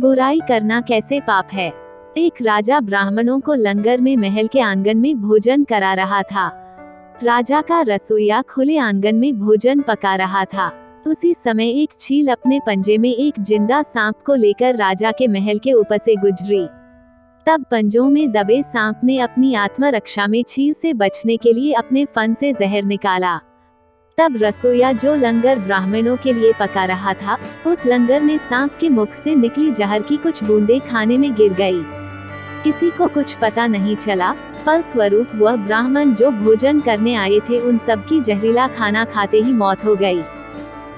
बुराई करना कैसे पाप है। एक राजा ब्राह्मणों को लंगर में महल के आंगन में भोजन करा रहा था। राजा का रसोइया खुले आंगन में भोजन पका रहा था। उसी समय एक चील अपने पंजे में एक जिंदा सांप को लेकर राजा के महल के ऊपर से गुजरी। तब पंजों में दबे सांप ने अपनी आत्मरक्षा में चील से बचने के लिए अपने फन से जहर निकाला। तब रसोइया जो लंगर ब्राह्मणों के लिए पका रहा था, उस लंगर में सांप के मुख से निकली जहर की कुछ बूंदें खाने में गिर गई। किसी को कुछ पता नहीं चला। फलस्वरूप वह ब्राह्मण जो भोजन करने आए थे उन सब की जहरीला खाना खाते ही मौत हो गई।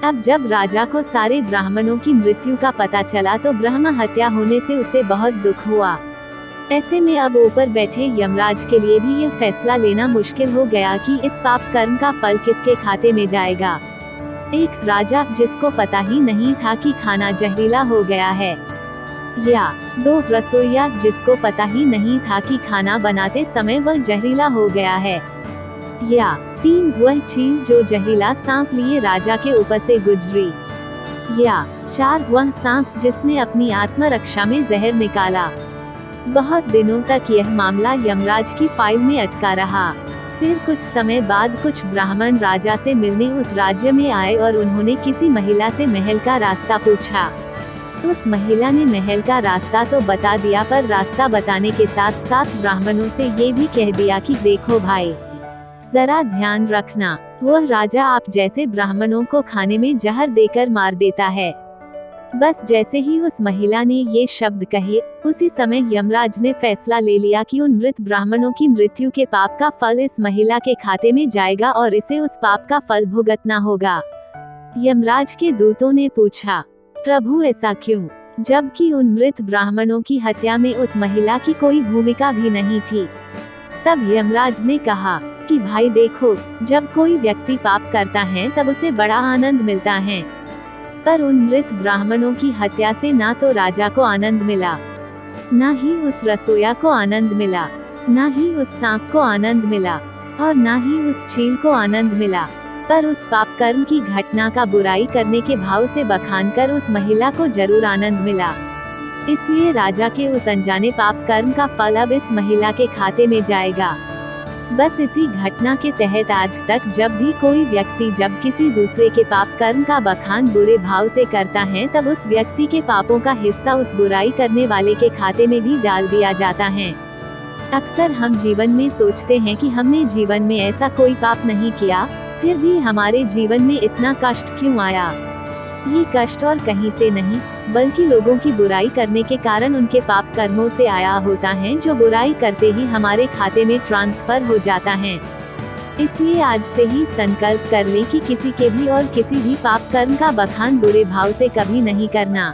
अब जब राजा को सारे ब्राह्मणों की मृत्यु का पता चला तो ब्रह्म हत्या होने से उसे बहुत दुख हुआ। ऐसे में अब ऊपर बैठे यमराज के लिए भी यह फैसला लेना मुश्किल हो गया कि इस पाप कर्म का फल किसके खाते में जाएगा। एक राजा जिसको पता ही नहीं था कि खाना जहरीला हो गया है, या दो रसोइया जिसको पता ही नहीं था कि खाना बनाते समय वह जहरीला हो गया है, या तीन वह चील जो जहरीला सांप लिए राजा के ऊपर से गुजरी, या चार वह सांप जिसने अपनी आत्मरक्षा में जहर निकाला। बहुत दिनों तक यह मामला यमराज की फाइल में अटका रहा। फिर कुछ समय बाद कुछ ब्राह्मण राजा से मिलने उस राज्य में आए और उन्होंने किसी महिला से महल का रास्ता पूछा। उस महिला ने महल का रास्ता तो बता दिया, पर रास्ता बताने के साथ साथ ब्राह्मणों से ये भी कह दिया कि देखो भाई, जरा ध्यान रखना, वह राजा आप जैसे ब्राह्मणों को खाने में जहर देकर मार देता है। बस जैसे ही उस महिला ने ये शब्द कहे, उसी समय यमराज ने फैसला ले लिया कि उन मृत ब्राह्मणों की मृत्यु के पाप का फल इस महिला के खाते में जाएगा और इसे उस पाप का फल भुगतना होगा। यमराज के दूतों ने पूछा, प्रभु ऐसा क्यों, जबकि उन मृत ब्राह्मणों की हत्या में उस महिला की कोई भूमिका भी नहीं थी। तब यमराज ने कहा कि भाई देखो, जब कोई व्यक्ति पाप करता है तब उसे बड़ा आनंद मिलता है, पर उन मृत ब्राह्मणों की हत्या से ना तो राजा को आनंद मिला, ना ही उस रसोइया को आनंद मिला, ना ही उस सांप को आनंद मिला, और ना ही उस चील को आनंद मिला, पर उस पाप कर्म की घटना का बुराई करने के भाव से बखान कर उस महिला को जरूर आनंद मिला। इसलिए राजा के उस अनजाने पाप कर्म का फल अब इस महिला के खाते में जाएगा। बस इसी घटना के तहत आज तक जब भी कोई व्यक्ति जब किसी दूसरे के पाप कर्म का बखान बुरे भाव से करता है, तब उस व्यक्ति के पापों का हिस्सा उस बुराई करने वाले के खाते में भी डाल दिया जाता है। अक्सर हम जीवन में सोचते हैं कि हमने जीवन में ऐसा कोई पाप नहीं किया, फिर भी हमारे जीवन में इतना कष्ट क्यों आया। ये कष्ट और कहीं से नहीं, बल्कि लोगों की बुराई करने के कारण उनके पाप कर्मों से आया होता है, जो बुराई करते ही हमारे खाते में ट्रांसफर हो जाता है। इसलिए आज से ही संकल्प कर लें कि किसी के भी और किसी भी पाप कर्म का बखान बुरे भाव से कभी नहीं करना,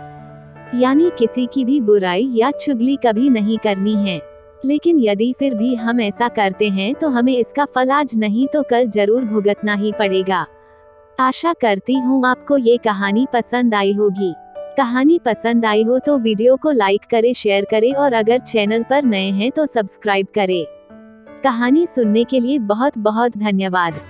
यानी किसी की भी बुराई या चुगली कभी नहीं करनी है। लेकिन यदि फिर भी हम ऐसा करते हैं तो हमें इसका फल आज नहीं तो कल जरूर भुगतना ही पड़ेगा। आशा करती हूँ आपको ये कहानी पसंद आई होगी। कहानी पसंद आई हो तो वीडियो को लाइक करें, शेयर करें और अगर चैनल पर नए हैं तो सब्सक्राइब करें। कहानी सुनने के लिए बहुत बहुत धन्यवाद।